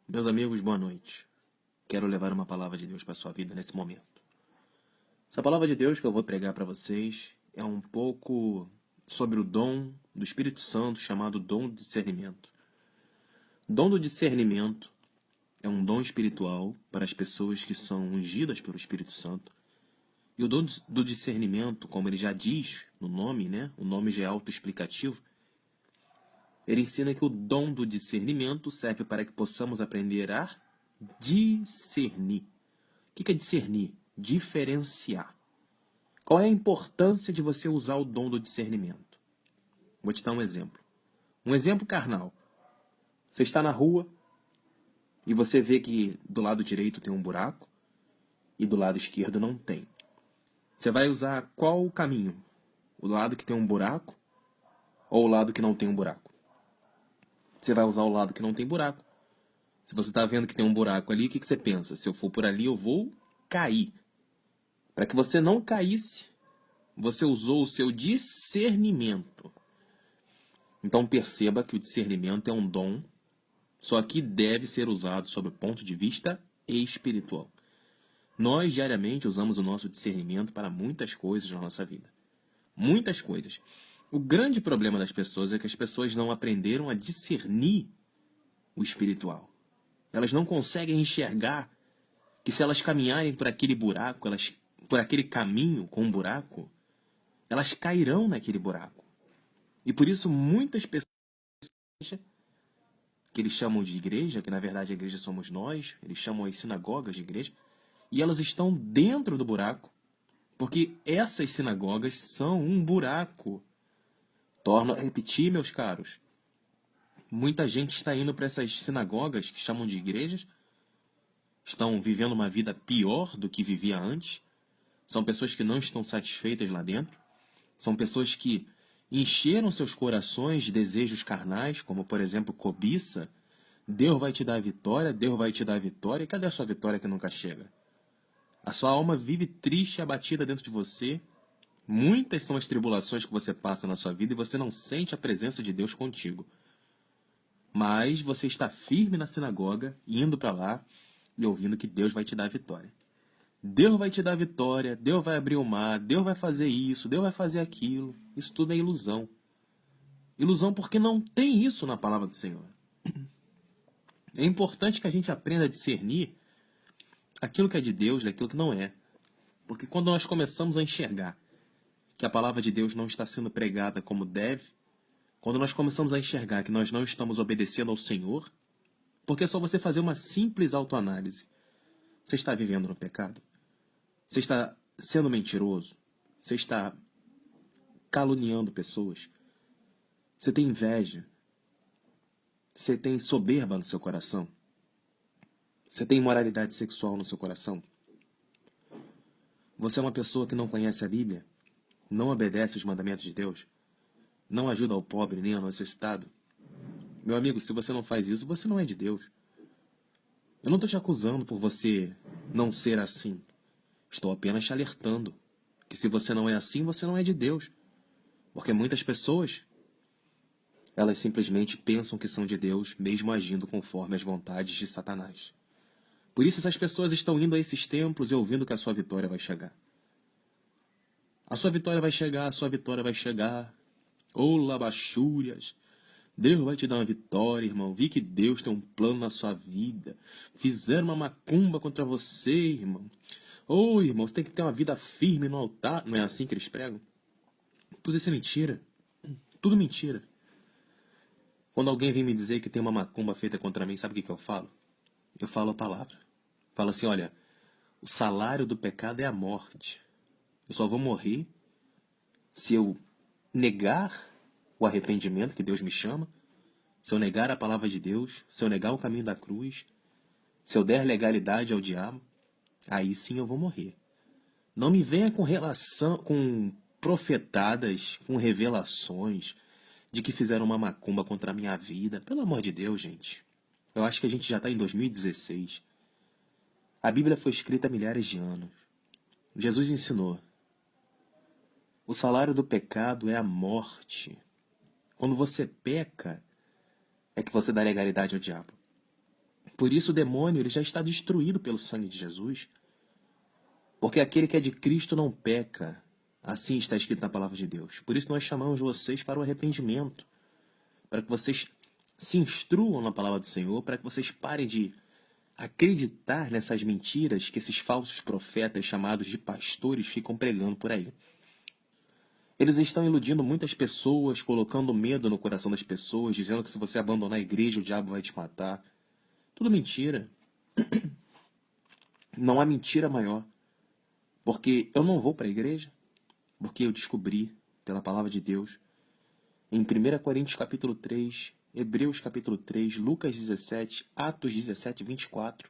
Meus amigos, boa noite. Quero levar uma palavra de Deus para a sua vida nesse momento. Essa palavra de Deus que eu vou pregar para vocês é um pouco sobre o dom do Espírito Santo chamado dom do discernimento. Dom do discernimento é um dom espiritual para as pessoas que são ungidas pelo Espírito Santo. E o dom do discernimento, como ele já diz no nome, né? O nome já é autoexplicativo. Ele ensina que o dom do discernimento serve para que possamos aprender a discernir. O que é discernir? Diferenciar. Qual é a importância de você usar o dom do discernimento? Vou te dar um exemplo. Um exemplo carnal. Você está na rua e você vê que do lado direito tem um buraco e do lado esquerdo não tem. Você vai usar qual caminho? O lado que tem um buraco ou o lado que não tem um buraco? Você vai usar o lado que não tem buraco. Se você está vendo que tem um buraco ali, o que você pensa? Se eu for por ali, eu vou cair. Para que você não caísse, você usou o seu discernimento. Então perceba que o discernimento é um dom, só que deve ser usado sob o ponto de vista espiritual. Nós diariamente usamos o nosso discernimento para muitas coisas na nossa vida. Muitas coisas. O grande problema das pessoas é que as pessoas não aprenderam a discernir o espiritual. Elas não conseguem enxergar que se elas caminharem por aquele buraco, por aquele caminho com um buraco, elas cairão naquele buraco. E por isso muitas pessoas que eles chamam de igreja, que na verdade a igreja somos nós, eles chamam as sinagogas de igreja, e elas estão dentro do buraco, porque essas sinagogas são um buraco. Torno a repetir, meus caros. Muita gente está indo para essas sinagogas que chamam de igrejas, estão vivendo uma vida pior do que vivia antes, são pessoas que não estão satisfeitas lá dentro, são pessoas que encheram seus corações de desejos carnais, como por exemplo cobiça. Deus vai te dar a vitória, Deus vai te dar a vitória. E cadê a sua vitória que nunca chega? A sua alma vive triste e abatida dentro de você. Muitas são as tribulações que você passa na sua vida e você não sente a presença de Deus contigo. Mas você está firme na sinagoga, indo para lá e ouvindo que Deus vai te dar a vitória. Deus vai te dar a vitória, Deus vai abrir o mar, Deus vai fazer isso, Deus vai fazer aquilo. Isso tudo é ilusão. Ilusão porque não tem isso na palavra do Senhor. É importante que a gente aprenda a discernir aquilo que é de Deus daquilo que não é. Porque quando nós começamos a enxergar que a palavra de Deus não está sendo pregada como deve, quando nós começamos a enxergar que nós não estamos obedecendo ao Senhor, porque é só você fazer uma simples autoanálise. Você está vivendo no pecado? Você está sendo mentiroso? Você está caluniando pessoas? Você tem inveja? Você tem soberba no seu coração? Você tem imoralidade sexual no seu coração? Você é uma pessoa que não conhece a Bíblia? Não obedece os mandamentos de Deus? Não ajuda ao pobre nem ao necessitado? Meu amigo, se você não faz isso, você não é de Deus. Eu não estou te acusando por você não ser assim. Estou apenas te alertando que se você não é assim, você não é de Deus. Porque muitas pessoas, elas simplesmente pensam que são de Deus, mesmo agindo conforme as vontades de Satanás. Por isso essas pessoas estão indo a esses templos e ouvindo que a sua vitória vai chegar. A sua vitória vai chegar, a sua vitória vai chegar. Ô labachúrias, Deus vai te dar uma vitória, irmão. Vi que Deus tem um plano na sua vida. Fizeram uma macumba contra você, irmão. Ô, irmão, você tem que ter uma vida firme no altar. Não é assim que eles pregam? Tudo isso é mentira. Tudo mentira. Quando alguém vem me dizer que tem uma macumba feita contra mim, sabe o que eu falo? Eu falo a palavra. Falo assim, olha, o salário do pecado é a morte. Eu só vou morrer se eu negar o arrependimento que Deus me chama, se eu negar a palavra de Deus, se eu negar o caminho da cruz, se eu der legalidade ao diabo, aí sim eu vou morrer. Não me venha com profetadas, com revelações de que fizeram uma macumba contra a minha vida. Pelo amor de Deus, gente. Eu acho que a gente já está em 2016. A Bíblia foi escrita há milhares de anos. Jesus ensinou. O salário do pecado é a morte. Quando você peca, é que você dá legalidade ao diabo. Por isso o demônio ele já está destruído pelo sangue de Jesus, porque aquele que é de Cristo não peca. Assim está escrito na palavra de Deus. Por isso nós chamamos vocês para o arrependimento, para que vocês se instruam na palavra do Senhor, para que vocês parem de acreditar nessas mentiras que esses falsos profetas chamados de pastores ficam pregando por aí. Eles estão iludindo muitas pessoas, colocando medo no coração das pessoas, dizendo que se você abandonar a igreja, o diabo vai te matar. Tudo mentira. Não há mentira maior. Porque eu não vou para a igreja, porque eu descobri, pela palavra de Deus, em 1 Coríntios capítulo 3, Hebreus capítulo 3, Lucas 17, Atos 17, 24,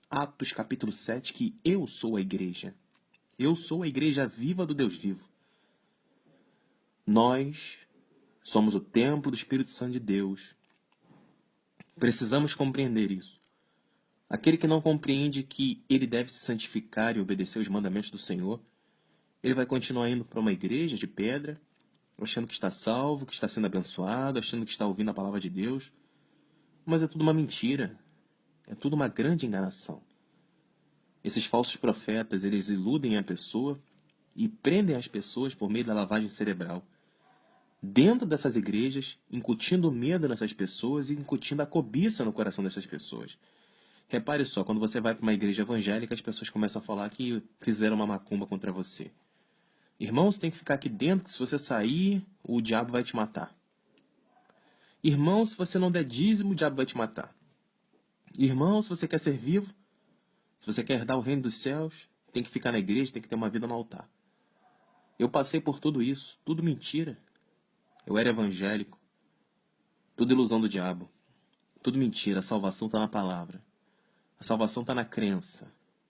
Atos capítulo 7, que eu sou a igreja. Eu sou a igreja viva do Deus vivo. Nós somos o templo do Espírito Santo de Deus. Precisamos compreender isso. Aquele que não compreende que ele deve se santificar e obedecer os mandamentos do Senhor, ele vai continuar indo para uma igreja de pedra, achando que está salvo, que está sendo abençoado, achando que está ouvindo a palavra de Deus. Mas é tudo uma mentira. É tudo uma grande enganação. Esses falsos profetas, eles iludem a pessoa e prendem as pessoas por meio da lavagem cerebral. Dentro dessas igrejas, incutindo medo nessas pessoas e incutindo a cobiça no coração dessas pessoas. Repare só, quando você vai para uma igreja evangélica, as pessoas começam a falar que fizeram uma macumba contra você. Irmão, você tem que ficar aqui dentro, que se você sair, o diabo vai te matar. Irmão, se você não der dízimo, o diabo vai te matar. Irmão, se você quer ser vivo, se você quer herdar o reino dos céus, tem que ficar na igreja, tem que ter uma vida no altar. Eu passei por tudo isso, tudo mentira. Eu era evangélico. Tudo ilusão do diabo. Tudo mentira, a salvação está na palavra. A salvação está na crença.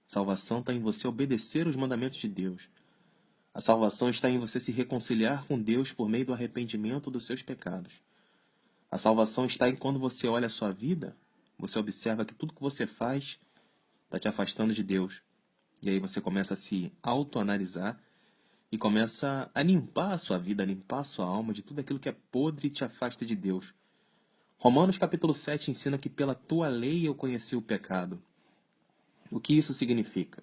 A salvação está em você obedecer os mandamentos de Deus. A salvação está em você se reconciliar com Deus por meio do arrependimento dos seus pecados. A salvação está em quando você olha a sua vida, você observa que tudo que você faz está te afastando de Deus. E aí você começa a se autoanalisar e começa a limpar a sua vida, a limpar a sua alma de tudo aquilo que é podre e te afasta de Deus. Romanos capítulo 7 ensina que pela tua lei eu conheci o pecado. O que isso significa?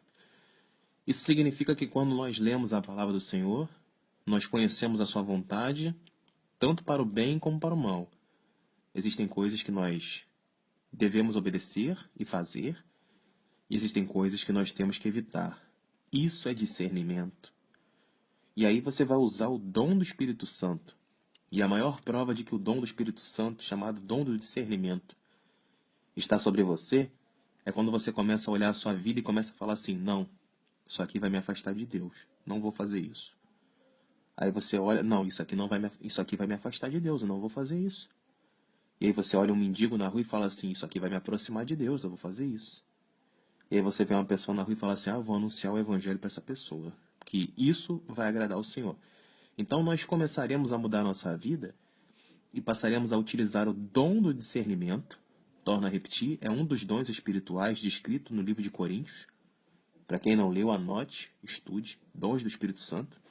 Isso significa que quando nós lemos a palavra do Senhor, nós conhecemos a sua vontade, tanto para o bem como para o mal. Existem coisas que nós devemos obedecer e fazer, e existem coisas que nós temos que evitar. Isso é discernimento. E aí você vai usar o dom do Espírito Santo. E a maior prova de que o dom do Espírito Santo, chamado dom do discernimento, está sobre você, é quando você começa a olhar a sua vida e começa a falar assim, não, isso aqui vai me afastar de Deus, não vou fazer isso. Aí você olha, não, isso aqui vai me afastar de Deus, eu não vou fazer isso. E aí você olha um mendigo na rua e fala assim, isso aqui vai me aproximar de Deus, eu vou fazer isso. E aí você vê uma pessoa na rua e fala assim, eu vou anunciar o evangelho para essa pessoa, que isso vai agradar ao Senhor. Então nós começaremos a mudar a nossa vida e passaremos a utilizar o dom do discernimento. Torno a repetir, é um dos dons espirituais descrito no livro de Coríntios. Para quem não leu, anote, estude, dons do Espírito Santo.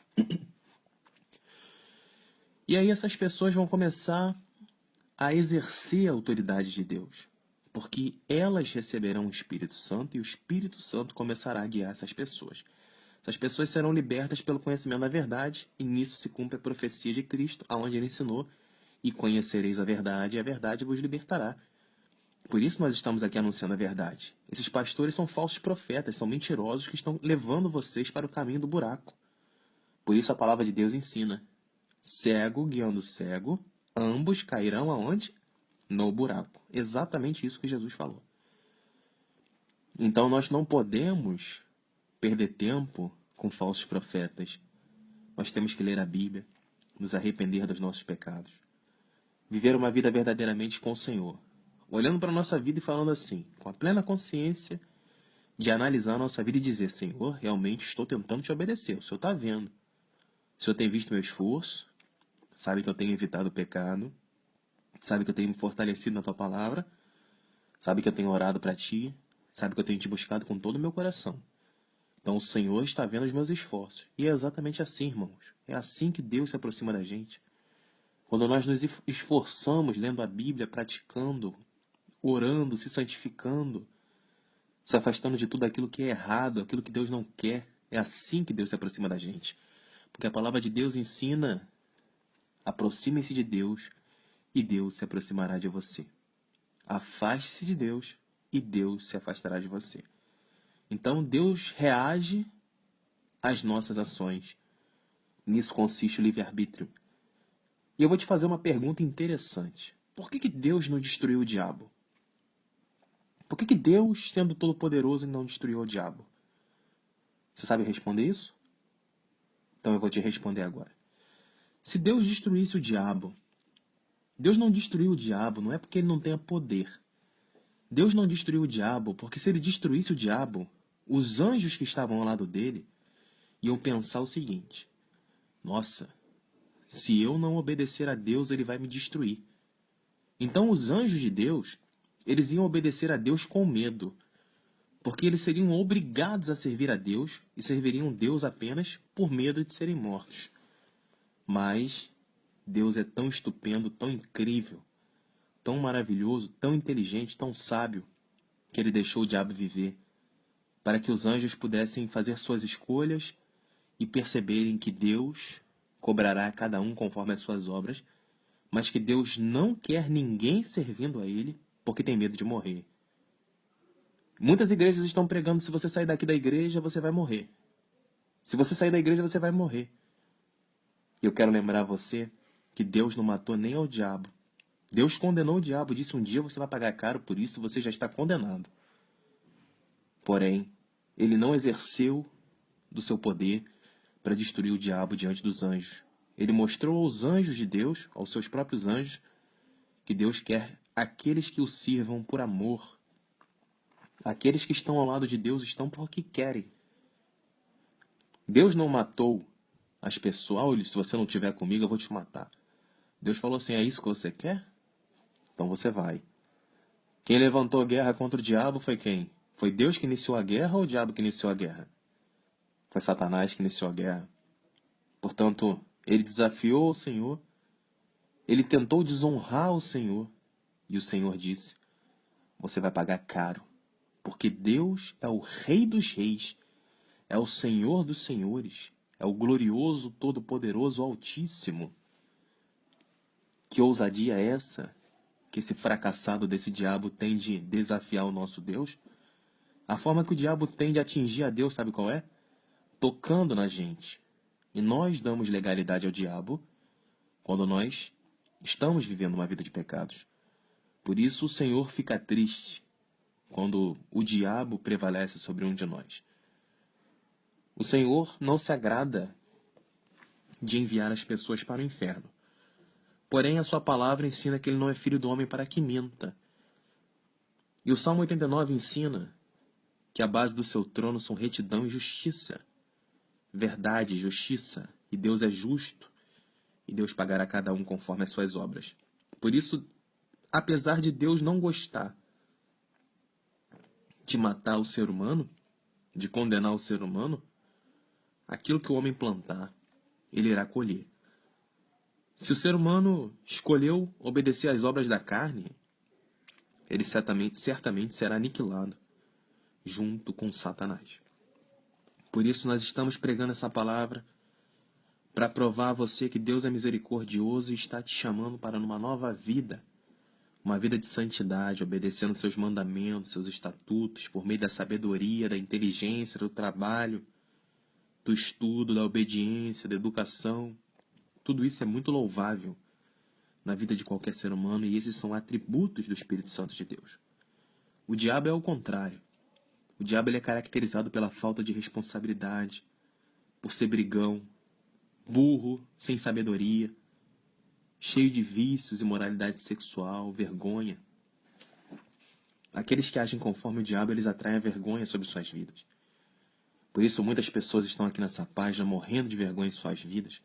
E aí essas pessoas vão começar a exercer a autoridade de Deus, porque elas receberão o Espírito Santo e o Espírito Santo começará a guiar essas pessoas. Essas pessoas serão libertas pelo conhecimento da verdade, e nisso se cumpre a profecia de Cristo, aonde ele ensinou, e conhecereis a verdade, e a verdade vos libertará. Por isso nós estamos aqui anunciando a verdade. Esses pastores são falsos profetas, são mentirosos que estão levando vocês para o caminho do buraco. Por isso a palavra de Deus ensina, cego guiando cego, ambos cairão aonde? No buraco. Exatamente isso que Jesus falou. Então nós não podemos perder tempo com falsos profetas. Nós temos que ler a Bíblia, nos arrepender dos nossos pecados, viver uma vida verdadeiramente com o Senhor, olhando para a nossa vida e falando assim, com a plena consciência de analisar a nossa vida e dizer, Senhor, realmente estou tentando te obedecer, o Senhor está vendo. O Senhor tem visto meu esforço, sabe que eu tenho evitado o pecado, sabe que eu tenho me fortalecido na tua palavra, sabe que eu tenho orado para ti, sabe que eu tenho te buscado com todo o meu coração. Então o Senhor está vendo os meus esforços. E é exatamente assim, irmãos. É assim que Deus se aproxima da gente. Quando nós nos esforçamos lendo a Bíblia, praticando orando, se santificando, se afastando de tudo aquilo que é errado, aquilo que Deus não quer. É assim que Deus se aproxima da gente. Porque a palavra de Deus ensina: aproxime-se de Deus e Deus se aproximará de você. Afaste-se de Deus e Deus se afastará de você. Então Deus reage às nossas ações. Nisso consiste o livre-arbítrio. E eu vou te fazer uma pergunta interessante. Por que Deus não destruiu o diabo? Por que Deus, sendo todo-poderoso, não destruiu o diabo? Você sabe responder isso? Então eu vou te responder agora. Se Deus destruísse o diabo, Deus não destruiu o diabo não é porque ele não tenha poder. Deus não destruiu o diabo porque se ele destruísse o diabo, os anjos que estavam ao lado dele iam pensar o seguinte: nossa, se eu não obedecer a Deus, ele vai me destruir. Então os anjos de Deus, eles iam obedecer a Deus com medo, porque eles seriam obrigados a servir a Deus e serviriam Deus apenas por medo de serem mortos. Mas Deus é tão estupendo, tão incrível, tão maravilhoso, tão inteligente, tão sábio, que ele deixou o diabo viver, para que os anjos pudessem fazer suas escolhas e perceberem que Deus cobrará a cada um conforme as suas obras, mas que Deus não quer ninguém servindo a ele porque tem medo de morrer. Muitas igrejas estão pregando: se você sair daqui da igreja, você vai morrer. Se você sair da igreja, você vai morrer. E eu quero lembrar você que Deus não matou nem ao diabo. Deus condenou o diabo, disse: um dia você vai pagar caro por isso, você já está condenado. Porém, ele não exerceu do seu poder para destruir o diabo diante dos anjos. Ele mostrou aos anjos de Deus, aos seus próprios anjos, que Deus quer aqueles que o sirvam por amor. Aqueles que estão ao lado de Deus estão porque querem. Deus não matou as pessoas: olha, se você não estiver comigo, eu vou te matar. Deus falou assim: é isso que você quer? Então você vai. Quem levantou a guerra contra o diabo foi quem? Foi Deus que iniciou a guerra ou o diabo que iniciou a guerra? Foi Satanás que iniciou a guerra. Portanto, ele desafiou o Senhor, ele tentou desonrar o Senhor, e o Senhor disse: você vai pagar caro, porque Deus é o Rei dos Reis, é o Senhor dos Senhores, é o glorioso, todo-poderoso, Altíssimo. Que ousadia é essa que esse fracassado desse diabo tem de desafiar o nosso Deus? A forma que o diabo tem de atingir a Deus, sabe qual é? Tocando na gente. E nós damos legalidade ao diabo quando nós estamos vivendo uma vida de pecados. Por isso o Senhor fica triste quando o diabo prevalece sobre um de nós. O Senhor não se agrada de enviar as pessoas para o inferno. Porém, a sua palavra ensina que ele não é filho do homem para que minta. E o Salmo 89 ensina que a base do seu trono são retidão e justiça. Verdade e justiça. E Deus é justo. E Deus pagará a cada um conforme as suas obras. Por isso, apesar de Deus não gostar de matar o ser humano, de condenar o ser humano, aquilo que o homem plantar, ele irá colher. Se o ser humano escolheu obedecer às obras da carne, ele certamente será aniquilado junto com Satanás. Por isso nós estamos pregando essa palavra para provar a você que Deus é misericordioso e está te chamando para uma nova vida. Uma vida de santidade, obedecendo seus mandamentos, seus estatutos, por meio da sabedoria, da inteligência, do trabalho, do estudo, da obediência, da educação. Tudo isso é muito louvável na vida de qualquer ser humano e esses são atributos do Espírito Santo de Deus. O diabo é o contrário. O diabo ele é caracterizado pela falta de responsabilidade, por ser brigão, burro, sem sabedoria, cheio de vícios, imoralidade sexual, vergonha. Aqueles que agem conforme o diabo, eles atraem a vergonha sobre suas vidas. Por isso, muitas pessoas estão aqui nessa página morrendo de vergonha em suas vidas,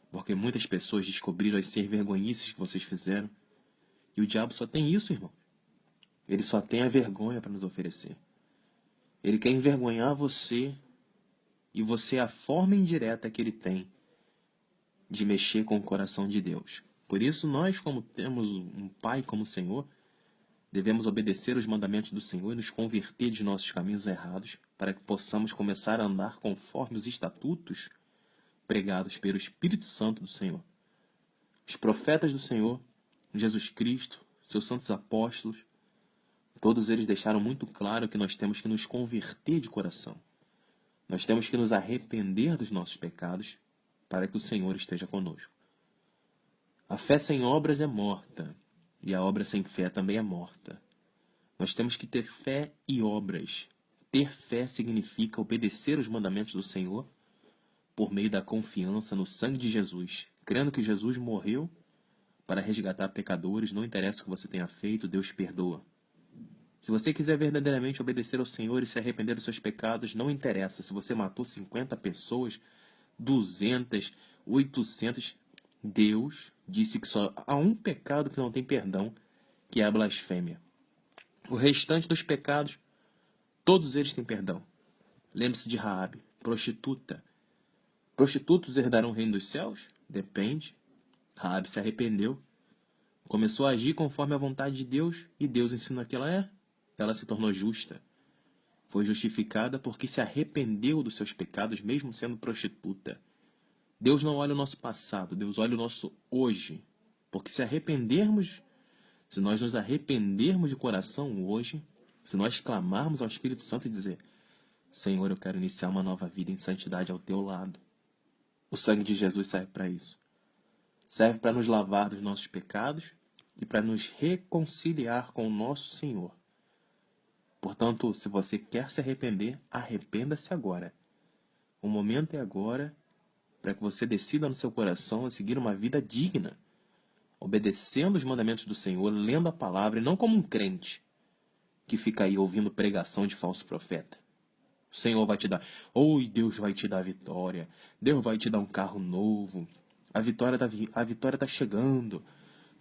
porque muitas pessoas descobriram as ser vergonhices que vocês fizeram. E o diabo só tem isso, irmão. Ele só tem a vergonha para nos oferecer. Ele quer envergonhar você, e você é a forma indireta que ele tem de mexer com o coração de Deus. Por isso, nós, como temos um Pai como Senhor, Devemos obedecer os mandamentos do Senhor e nos converter de nossos caminhos errados para que possamos começar a andar conforme os estatutos pregados pelo Espírito Santo do Senhor. Os profetas do Senhor, Jesus Cristo, seus santos apóstolos, todos eles deixaram muito claro que nós temos que nos converter de coração. Nós temos que nos arrepender dos nossos pecados para que o Senhor esteja conosco. A fé sem obras é morta, e a obra sem fé também é morta. Nós temos que ter fé e obras. Ter fé significa obedecer os mandamentos do Senhor por meio da confiança no sangue de Jesus, crendo que Jesus morreu para resgatar pecadores. Não interessa o que você tenha feito, Deus perdoa. Se você quiser verdadeiramente obedecer ao Senhor e se arrepender dos seus pecados, não interessa se você matou 50 pessoas, 200, 800. Deus disse que só há um pecado que não tem perdão, que é a blasfêmia. O restante dos pecados, todos eles têm perdão. Lembre-se de Raabe, prostituta. Prostitutos herdarão o reino dos céus? Depende. Raabe se arrependeu, começou a agir conforme a vontade de Deus, e Deus ensinou que ela se tornou justa. Foi justificada porque se arrependeu dos seus pecados, mesmo sendo prostituta. Deus não olha o nosso passado, Deus olha o nosso hoje. Porque se nós nos arrependermos de coração hoje, se nós clamarmos ao Espírito Santo e dizer: Senhor, eu quero iniciar uma nova vida em santidade ao teu lado. O sangue de Jesus serve para isso. Serve para nos lavar dos nossos pecados e para nos reconciliar com o nosso Senhor. Portanto, se você quer se arrepender, arrependa-se agora. O momento é agora para que você decida no seu coração a seguir uma vida digna, obedecendo os mandamentos do Senhor, lendo a palavra, e não como um crente que fica aí ouvindo pregação de falso profeta. O Senhor vai te dar, Deus vai te dar a vitória, Deus vai te dar um carro novo, a vitória está chegando,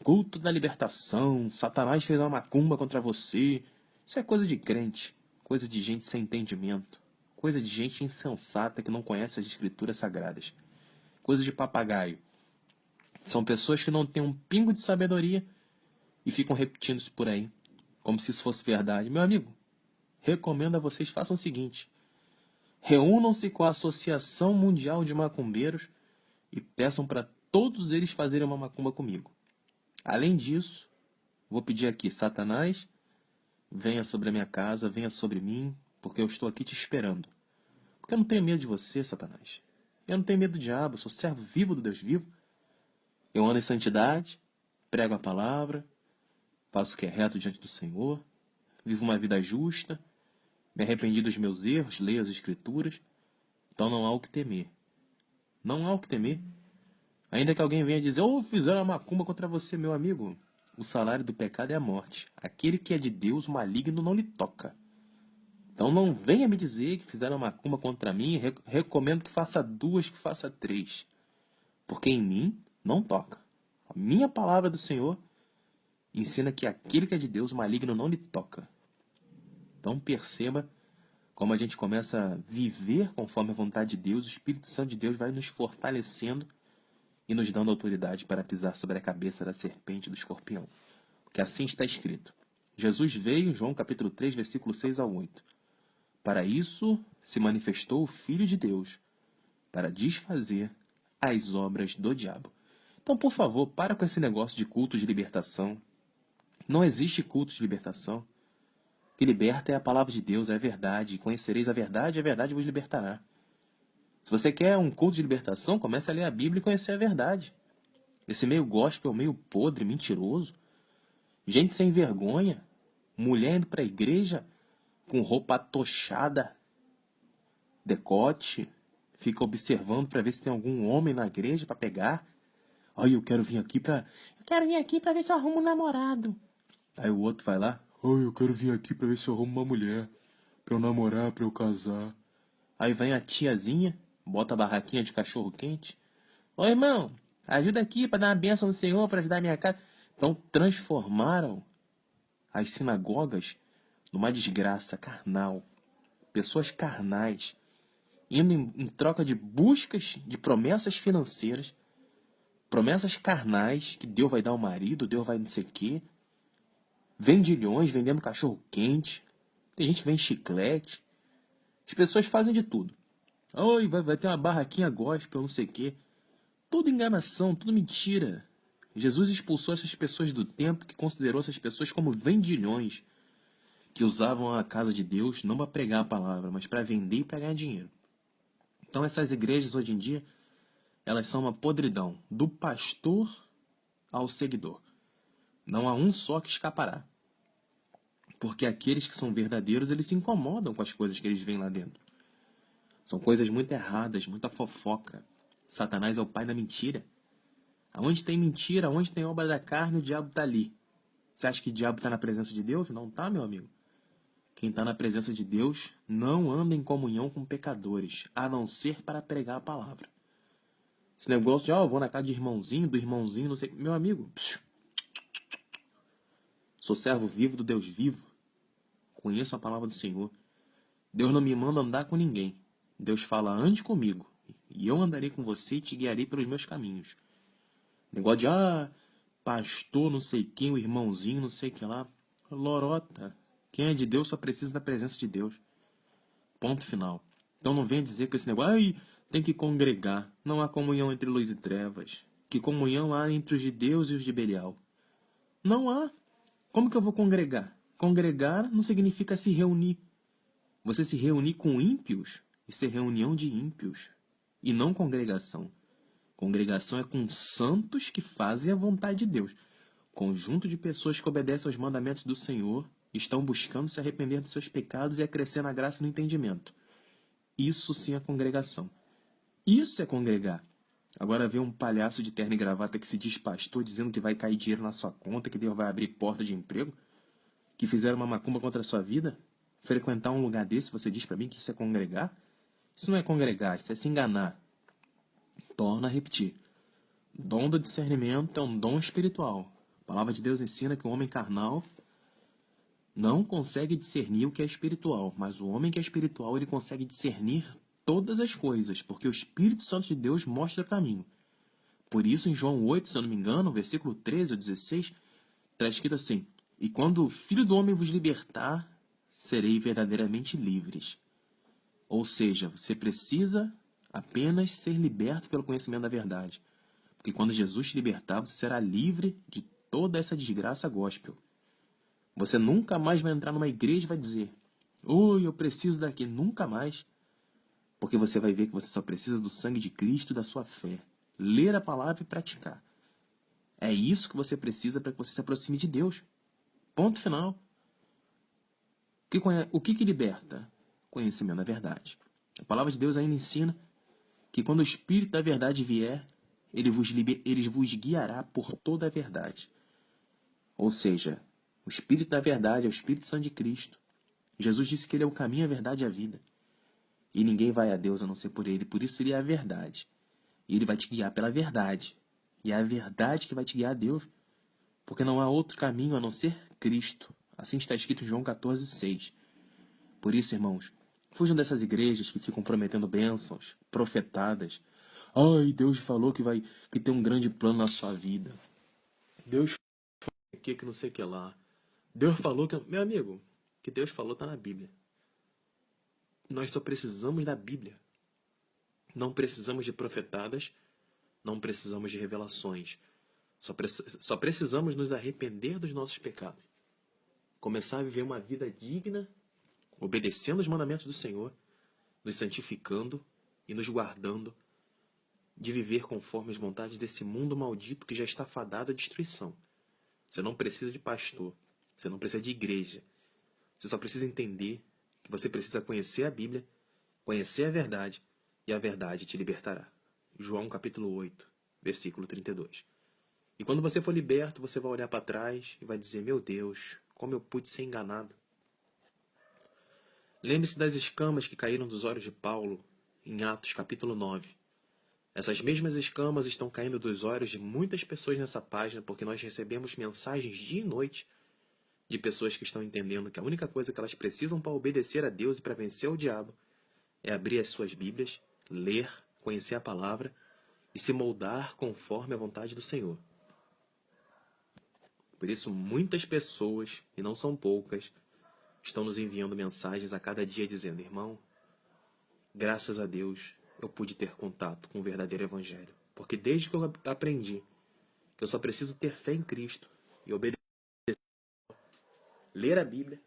culto da libertação, Satanás fez uma macumba contra você. Isso é coisa de crente, coisa de gente sem entendimento, coisa de gente insensata que não conhece as escrituras sagradas, coisa de papagaio. São pessoas que não têm um pingo de sabedoria e ficam repetindo isso por aí, como se isso fosse verdade. Meu amigo, recomendo a vocês, façam o seguinte: reúnam-se com a Associação Mundial de Macumbeiros e peçam para todos eles fazerem uma macumba comigo. Além disso, vou pedir aqui: Satanás, venha sobre a minha casa, venha sobre mim, porque eu estou aqui te esperando. Porque eu não tenho medo de você, Satanás. Eu não tenho medo do diabo, eu sou servo vivo do Deus vivo. Eu ando em santidade, prego a palavra, faço o que é reto diante do Senhor, vivo uma vida justa, me arrependi dos meus erros, leio as Escrituras. Então não há o que temer. Não há o que temer. Ainda que alguém venha dizer: fizeram uma macumba contra você, meu amigo. O salário do pecado é a morte. Aquele que é de Deus, o maligno não lhe toca. Então não venha me dizer que fizeram uma macumba contra mim. Recomendo que faça 2, que faça 3. Porque em mim não toca. A minha palavra do Senhor ensina que aquele que é de Deus, o maligno não lhe toca. Então perceba como a gente começa a viver conforme a vontade de Deus. O Espírito Santo de Deus vai nos fortalecendo e nos dando autoridade para pisar sobre a cabeça da serpente e do escorpião. Porque assim está escrito. Jesus veio, João capítulo 3, versículo 6 ao 8. Para isso se manifestou o Filho de Deus, para desfazer as obras do diabo. Então, por favor, para com esse negócio de culto de libertação. Não existe culto de libertação. O que liberta é a palavra de Deus, é a verdade. Conhecereis a verdade vos libertará. Se você quer um culto de libertação, comece a ler a Bíblia e conhecer a verdade. Esse meio gospel, meio podre, mentiroso, gente sem vergonha, mulher indo para a igreja com roupa atochada, decote, fica observando para ver se tem algum homem na igreja para pegar. Eu quero vir aqui para ver se eu arrumo um namorado. Aí o outro vai lá: eu quero vir aqui para ver se eu arrumo uma mulher, para eu namorar, para eu casar. Aí vem a tiazinha, bota a barraquinha de cachorro quente. Ô irmão, ajuda aqui para dar uma bênção no Senhor, para ajudar a minha casa. Então transformaram as sinagogas numa desgraça carnal. Pessoas carnais, indo em troca de buscas de promessas financeiras, promessas carnais, que Deus vai dar um marido, Deus vai não sei o quê. vendilhões vendendo cachorro-quente, tem gente que vende chiclete. As pessoas fazem de tudo. Oi, vai ter uma barraquinha gospel, não sei o quê. Tudo enganação, tudo mentira. Jesus expulsou essas pessoas do templo, que considerou essas pessoas como vendilhões, que usavam a casa de Deus não para pregar a palavra, mas para vender e para ganhar dinheiro. Então essas igrejas hoje em dia, elas são uma podridão, do pastor ao seguidor. Não há um só que escapará. Porque aqueles que são verdadeiros, eles se incomodam com as coisas que eles veem lá dentro. São coisas muito erradas, muita fofoca. Satanás é o pai da mentira. Aonde tem mentira, aonde tem obra da carne, o diabo está ali. Você acha que o diabo está na presença de Deus? Não está, meu amigo. Quem está na presença de Deus não anda em comunhão com pecadores, a não ser para pregar a palavra. Esse negócio de, eu vou na casa de irmãozinho, do irmãozinho, não sei... Meu amigo, sou servo vivo do Deus vivo. Conheço a palavra do Senhor. Deus não me manda andar com ninguém. Deus fala, ande comigo. E eu andarei com você e te guiarei pelos meus caminhos. Negócio de, pastor, não sei quem, o irmãozinho, não sei que lá. Lorota. Quem é de Deus só precisa da presença de Deus. Ponto final. Então não venha dizer que esse negócio, tem que congregar. Não há comunhão entre luz e trevas. Que comunhão há entre os de Deus e os de Belial? Não há. Como que eu vou congregar? Congregar não significa se reunir. Você se reunir com ímpios, isso é reunião de ímpios. E não congregação. Congregação é com santos que fazem a vontade de Deus. Conjunto de pessoas que obedecem aos mandamentos do Senhor, estão buscando se arrepender dos seus pecados e a crescer na graça e no entendimento. Isso sim é congregação. Isso é congregar. Agora vê um palhaço de terno e gravata que se diz pastor dizendo que vai cair dinheiro na sua conta, que Deus vai abrir porta de emprego, que fizeram uma macumba contra a sua vida. Frequentar um lugar desse, você diz para mim que isso é congregar? Isso não é congregar, isso é se enganar. Torno a repetir. Dom do discernimento é um dom espiritual. A palavra de Deus ensina que o homem carnal não consegue discernir o que é espiritual, mas o homem que é espiritual, ele consegue discernir todas as coisas, porque o Espírito Santo de Deus mostra o caminho. Por isso, em João 8, se eu não me engano, versículo 13 ou 16, está escrito assim, e quando o Filho do Homem vos libertar, serei verdadeiramente livres. Ou seja, você precisa apenas ser liberto pelo conhecimento da verdade. Porque quando Jesus te libertar, você será livre de toda essa desgraça gospel. Você nunca mais vai entrar numa igreja e vai dizer, oi, eu preciso daqui. Nunca mais. Porque você vai ver que você só precisa do sangue de Cristo e da sua fé. Ler a palavra e praticar. É isso que você precisa para que você se aproxime de Deus. Ponto final. O que liberta? Conhecimento da verdade. A palavra de Deus ainda ensina que quando o Espírito da verdade vier, ele vos guiará por toda a verdade. Ou seja, o Espírito da verdade é o Espírito Santo de Cristo. Jesus disse que ele é o caminho, a verdade e a vida. E ninguém vai a Deus a não ser por ele. Por isso ele é a verdade. E ele vai te guiar pela verdade. E é a verdade que vai te guiar a Deus. Porque não há outro caminho a não ser Cristo. Assim está escrito em João 14:6. Por isso, irmãos, fujam dessas igrejas que ficam prometendo bênçãos, profetadas. Ai, Deus falou que tem um grande plano na sua vida. Deus falou que não sei o que lá. Deus falou que... Meu amigo, que Deus falou está na Bíblia. Nós só precisamos da Bíblia. Não precisamos de profetadas, não precisamos de revelações. Só precisamos nos arrepender dos nossos pecados. Começar a viver uma vida digna, obedecendo os mandamentos do Senhor, nos santificando e nos guardando de viver conforme as vontades desse mundo maldito que já está fadado à destruição. Você não precisa de pastor, você não precisa de igreja. Você só precisa entender que você precisa conhecer a Bíblia, conhecer a verdade, e a verdade te libertará. João capítulo 8, versículo 32. E quando você for liberto, você vai olhar para trás e vai dizer, meu Deus, como eu pude ser enganado. Lembre-se das escamas que caíram dos olhos de Paulo em Atos capítulo 9. Essas mesmas escamas estão caindo dos olhos de muitas pessoas nessa página porque nós recebemos mensagens dia e noite de pessoas que estão entendendo que a única coisa que elas precisam para obedecer a Deus e para vencer o diabo é abrir as suas Bíblias, ler, conhecer a palavra e se moldar conforme a vontade do Senhor. Por isso, muitas pessoas, e não são poucas, estão nos enviando mensagens a cada dia dizendo: irmão, graças a Deus eu pude ter contato com o verdadeiro evangelho. Porque desde que eu aprendi que eu só preciso ter fé em Cristo e obedecer, ler a Bíblia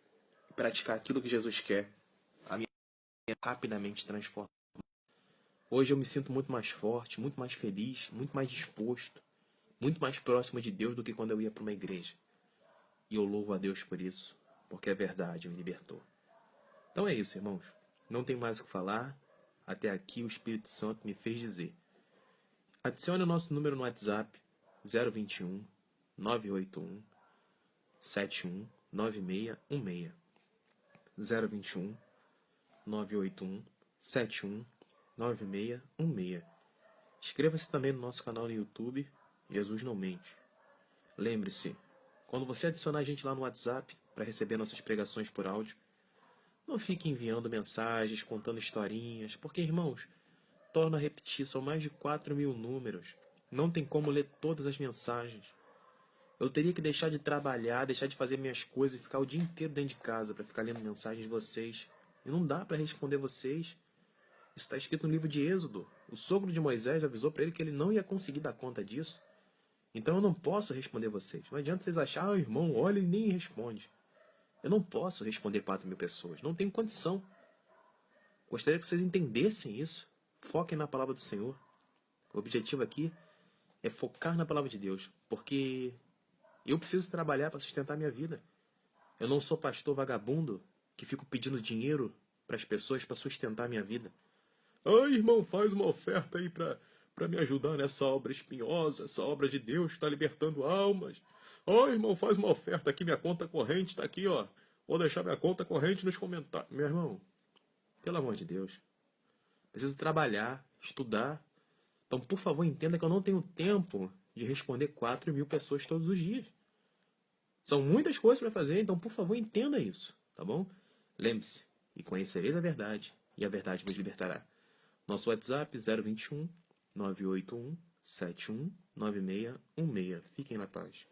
e praticar aquilo que Jesus quer, a minha vida rapidamente transforma. Hoje eu me sinto muito mais forte, muito mais feliz, muito mais disposto, muito mais próximo de Deus do que quando eu ia para uma igreja. E eu louvo a Deus por isso, porque a verdade me libertou. Então é isso, irmãos. Não tem mais o que falar. Até aqui o Espírito Santo me fez dizer. Adicione o nosso número no WhatsApp 021 981 71 9616. 021 981 71 9616. Inscreva-se também no nosso canal no YouTube, Jesus Não Mente. Lembre-se, quando você adicionar a gente lá no WhatsApp para receber nossas pregações por áudio, não fique enviando mensagens, contando historinhas, porque, irmãos, torno a repetir, são mais de 4.000 números. Não tem como ler todas as mensagens. Eu teria que deixar de trabalhar, deixar de fazer minhas coisas e ficar o dia inteiro dentro de casa para ficar lendo mensagens de vocês. E não dá para responder vocês. Isso está escrito no livro de Êxodo. O sogro de Moisés avisou para ele que ele não ia conseguir dar conta disso. Então eu não posso responder vocês. Não adianta vocês acharem, irmão, olha e nem responde. Eu não posso responder 4.000 pessoas. Não tenho condição. Gostaria que vocês entendessem isso. Foquem na palavra do Senhor. O objetivo aqui é focar na palavra de Deus. Porque eu preciso trabalhar para sustentar minha vida. Eu não sou pastor vagabundo que fico pedindo dinheiro para as pessoas para sustentar minha vida. Ai, irmão, faz uma oferta aí para me ajudar nessa obra espinhosa, essa obra de Deus que está libertando almas. Ai, irmão, faz uma oferta aqui, minha conta corrente está aqui, ó. Vou deixar minha conta corrente nos comentários. Meu irmão, pelo amor de Deus, preciso trabalhar, estudar. Então, por favor, entenda que eu não tenho tempo de responder 4.000 pessoas todos os dias. São muitas coisas para fazer, então, por favor, entenda isso, tá bom? Lembre-se, e conhecereis a verdade, e a verdade vos libertará. Nosso WhatsApp 021 981 71 9616. Fiquem na paz.